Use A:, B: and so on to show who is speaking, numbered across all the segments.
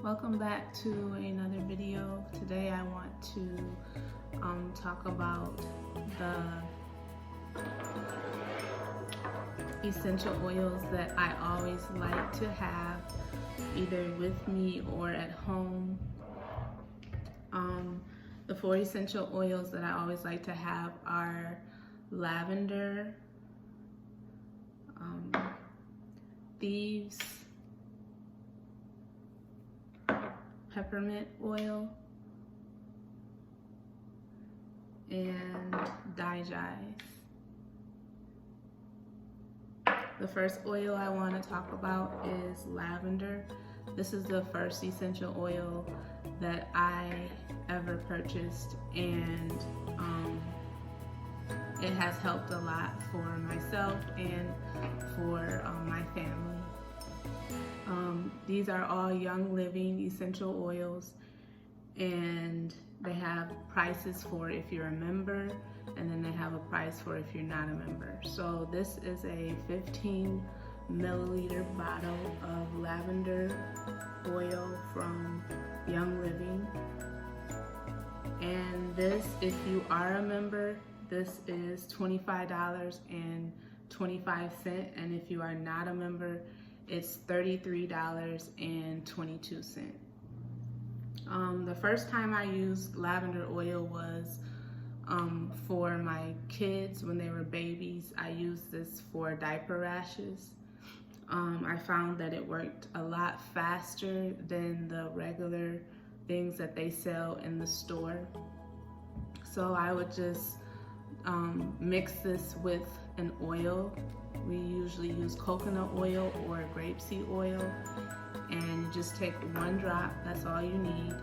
A: Welcome back to another video. Today I want to talk about the essential oils that I always like to have either with me or at home. The 4 essential oils that I always like to have are lavender, thieves, peppermint oil, and Digize. The first oil I want to talk about is lavender. This is the first essential oil that I ever purchased, and it has helped a lot for myself and for my family. These are all Youngliving essential oils, and they have prices for if you're a member, and then they have a price for if you're not a member. So this is a 15 milliliter bottle of lavender oil from Youngliving. And this, if you are a member, this is $25.25, and if you are not a member, it's $33.22. The first time I used lavender oil was for my kids when they were babies. I used this for diaper rashes. I found that it worked a lot faster than the regular things that they sell in the store. So I would just mix this with an oil. We usually use coconut oil or grapeseed oil, and you just take 1 drop, that's all you need,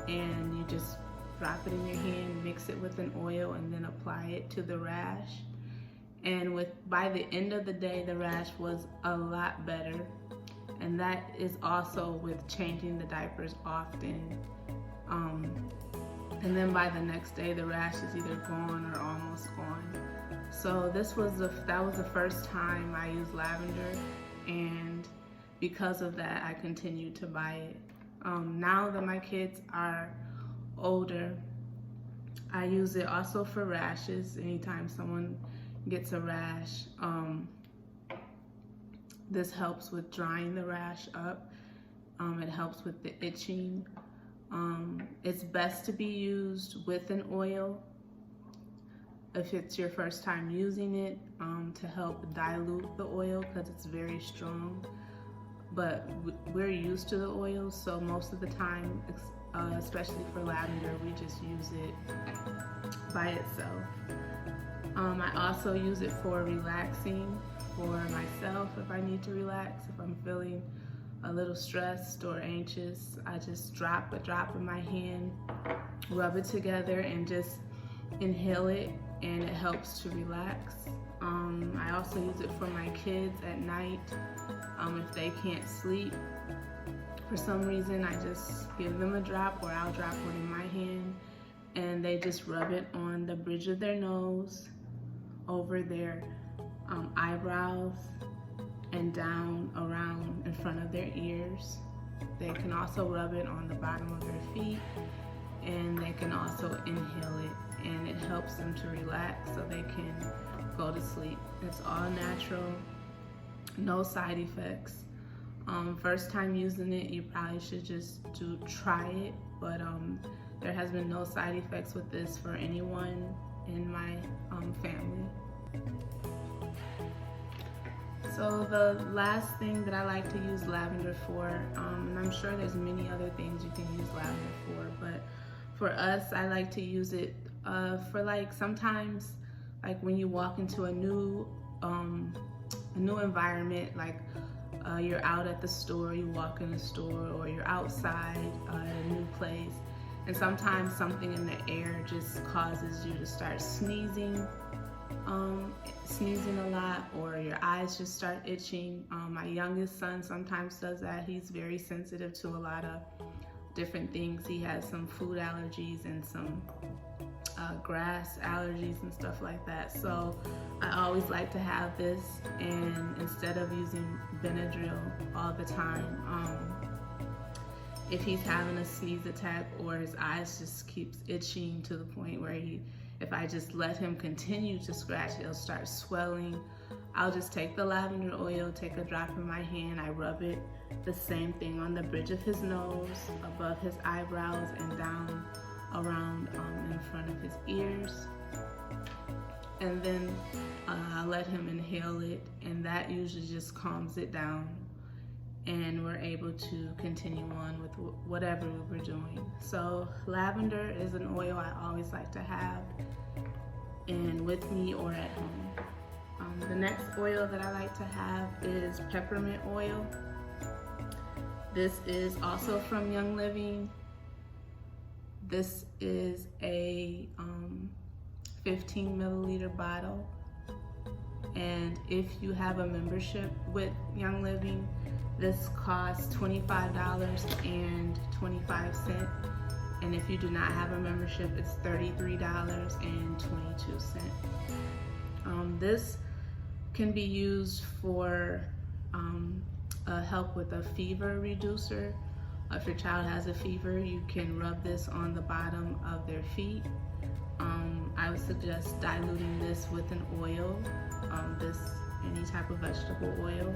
A: and you just drop it in your hand, mix it with an oil, and then apply it to the rash. And by the end of the day, the rash was a lot better, and that is also with changing the diapers often. And then by the next day, the rash is either gone or almost gone. So that was the first time I used lavender, and because of that, I continued to buy it. Now that my kids are older, I use it also for rashes. Anytime someone gets a rash, this helps with drying the rash up. It helps with the itching. It's best to be used with an oil if it's your first time using it, to help dilute the oil because it's very strong. But we're used to the oils, so most of the time, especially for lavender, we just use it by itself. I also use it for relaxing for myself. If I need to relax, if I'm feeling a little stressed or anxious, I just drop a drop in my hand, rub it together, and just inhale it, and it helps to relax. I also use it for my kids at night. If they can't sleep for some reason, I just give them a drop, or I'll drop one in my hand, and they just rub it on the bridge of their nose, over their eyebrows, and down around in front of their ears. They can also rub it on the bottom of their feet, and they can also inhale it, and it helps them to relax so they can go to sleep. It's all natural, no side effects. First time using it, you probably should just try it, but there has been no side effects with this for anyone in my family. So the last thing that I like to use lavender for, and I'm sure there's many other things you can use lavender for, but for us, I like to use it for sometimes when you walk into a new environment, you're out at the store, you walk in the store, or you're outside at a new place, and sometimes something in the air just causes you to start sneezing a lot, or your eyes just start itching. My youngest son sometimes does that. He's very sensitive to a lot of different things. He has some food allergies and some grass allergies and stuff like that. So I always like to have this, and instead of using Benadryl all the time, if he's having a sneeze attack or his eyes just keeps itching to the point where if I just let him continue to scratch, it'll start swelling. I'll just take the lavender oil, take a drop in my hand, I rub it the same thing on the bridge of his nose, above his eyebrows, and down around in front of his ears. And then I let him inhale it, and that usually just calms it down, and we're able to continue on with whatever we were doing. So lavender is an oil I always like to have and with me or at home. The next oil that I like to have is peppermint oil. This is also from Youngliving. This is a 15 milliliter bottle, and if you have a membership with Youngliving, this costs $25.25, and if you do not have a membership, it's $33.22. This can be used for help with a fever reducer. If your child has a fever, you can rub this on the bottom of their feet. I would suggest diluting this with an oil, any type of vegetable oil.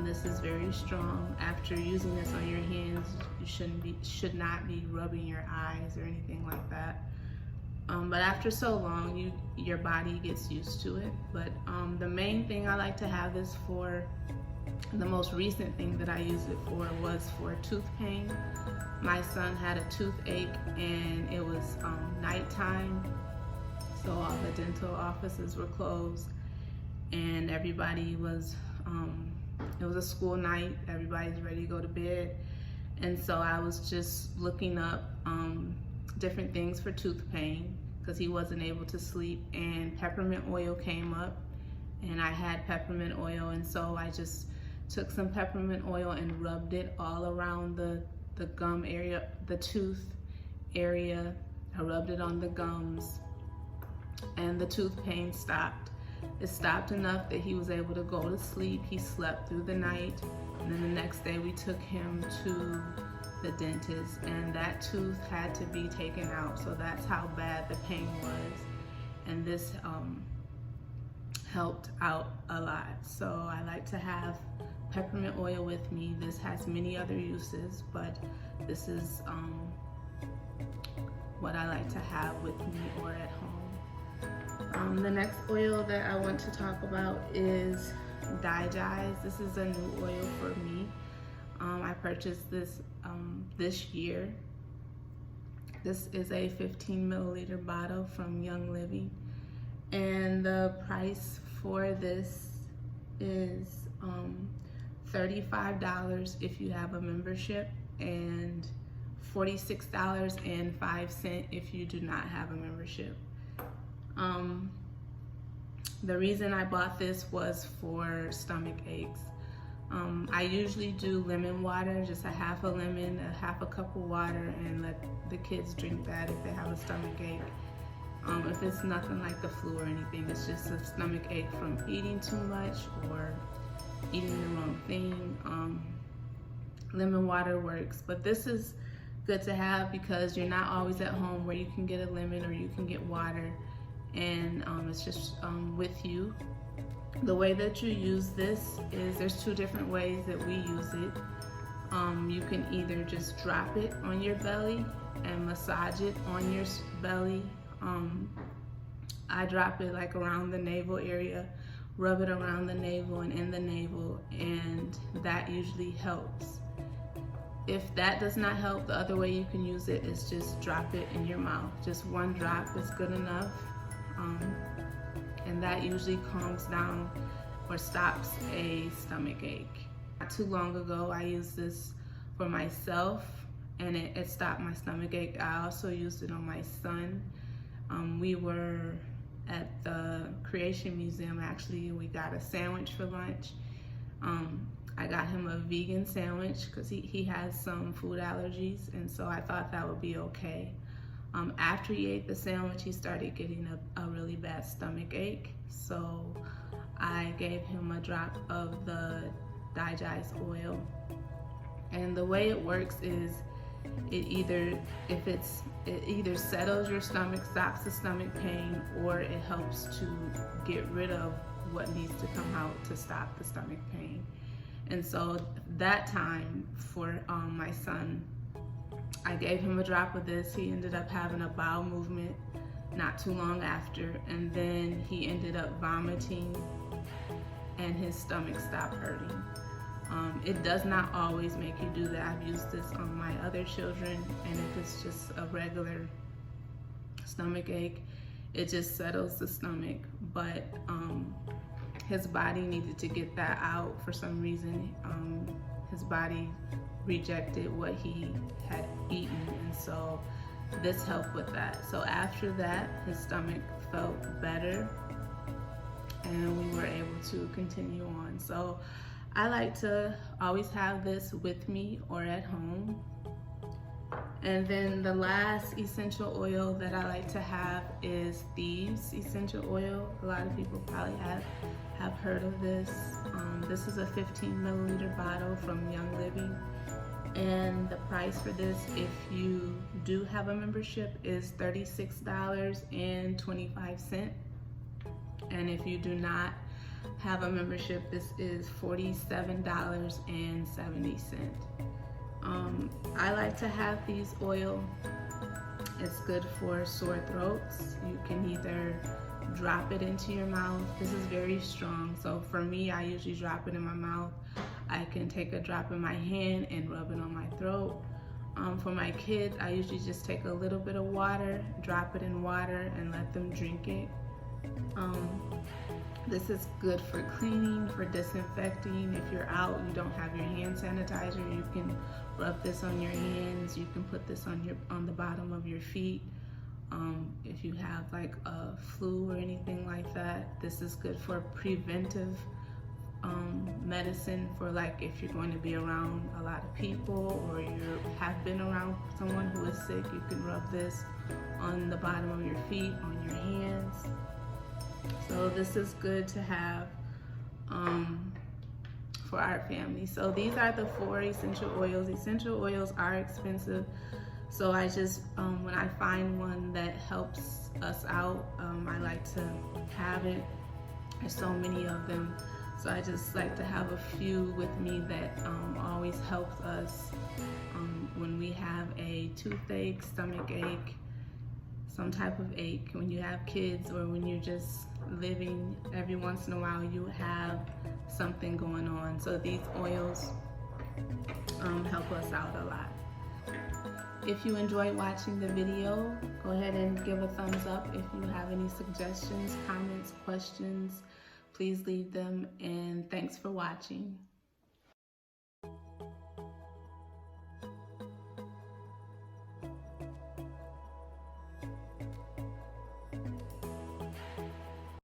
A: This is very strong. After using this on your hands, you should not be rubbing your eyes or anything like that. But after so long, your body gets used to it. But the main thing I like to have this for, the most recent thing that I used it for, was for tooth pain. My son had a toothache, and it was nighttime, so all the dental offices were closed, and everybody was, it was a school night, everybody's ready to go to bed, and so I was just looking up different things for tooth pain because he wasn't able to sleep, and peppermint oil came up, and I had peppermint oil, and so I just took some peppermint oil and rubbed it all around the gum area, the tooth area. I rubbed it on the gums, and the tooth pain stopped. It stopped enough that he was able to go to sleep. He slept through the night, and then the next day we took him to the dentist, and that tooth had to be taken out. So that's how bad the pain was, and this helped out a lot. So I like to have peppermint oil with me. This has many other uses, but this is what I like to have with me or at home. The next oil that I want to talk about is Digize. This is a new oil for me. I purchased this this year. This is a 15 milliliter bottle from Youngliving, and the price for this is $35 if you have a membership, and $46.05 if you do not have a membership. The reason I bought this was for stomach aches. I usually do lemon water, just a half a lemon, a half a cup of water, and let the kids drink that if they have a stomach ache. If it's nothing like the flu or anything, it's just a stomach ache from eating too much or eating the wrong thing, lemon water works. But this is good to have because you're not always at home where you can get a lemon or you can get water, and it's just with you. The way that you use this is, there's two different ways that we use it. You can either just drop it on your belly and massage it on your belly. I drop it like around the navel area, rub it around the navel and in the navel, and that usually helps. If that does not help, the other way you can use it is just drop it in your mouth. Just one drop is good enough, and that usually calms down or stops a stomach ache. Not too long ago, I used this for myself, and it stopped my stomach ache. I also used it on my son. We were at the Creation Museum, actually. We got a sandwich for lunch. I got him a vegan sandwich because he has some food allergies, and so I thought that would be okay. After he ate the sandwich, he started getting a really bad stomach ache, so I gave him a drop of the Digize oil, and The way it works is it either settles your stomach, stops the stomach pain, or it helps to get rid of what needs to come out to stop the stomach pain. And so that time for my son, I gave him a drop of this. He ended up having a bowel movement not too long after, and then he ended up vomiting and his stomach stopped hurting. It does not always make you do that. I've used this on my other children, and if it's just a regular stomach ache, it just settles the stomach. But his body needed to get that out for some reason. His body rejected what he had eaten, and so this helped with that. So after that, his stomach felt better, and we were able to continue on. So I like to always have this with me or at home. And then the last essential oil that I like to have is Thieves essential oil. A lot of people probably have heard of this. This is a 15 milliliter bottle from Youngliving. And the price for this, if you do have a membership, is $36.25. And if you do not have a membership, this is $47.70. I like to have these oil. It's good for sore throats. You can either drop it into your mouth. This is very strong, so for me, I usually drop it in my mouth. I can take a drop in my hand and rub it on my throat. For my kids, I usually just take a little bit of water, drop it in water, and let them drink it. This is good for cleaning, for disinfecting. If you're out, you don't have your hand sanitizer, you can rub this on your hands. You can put this on the bottom of your feet. If you have like a flu or anything like that, this is good for preventive medicine, for like if you're going to be around a lot of people or you have been around someone who is sick, you can rub this on the bottom of your feet, on your hands. So this is good to have for our family. So these are the 4 essential oils. Essential oils are expensive, so I just, when I find one that helps us out, I like to have it. There's so many of them, so I just like to have a few with me that always helps us when we have a toothache, stomach ache, some type of ache, when you have kids, or when you're just living, every once in a while you have something going on. So these oils help us out a lot. If you enjoyed watching the video, go ahead and give a thumbs up. If you have any suggestions, comments, questions, please leave them, and thanks for watching.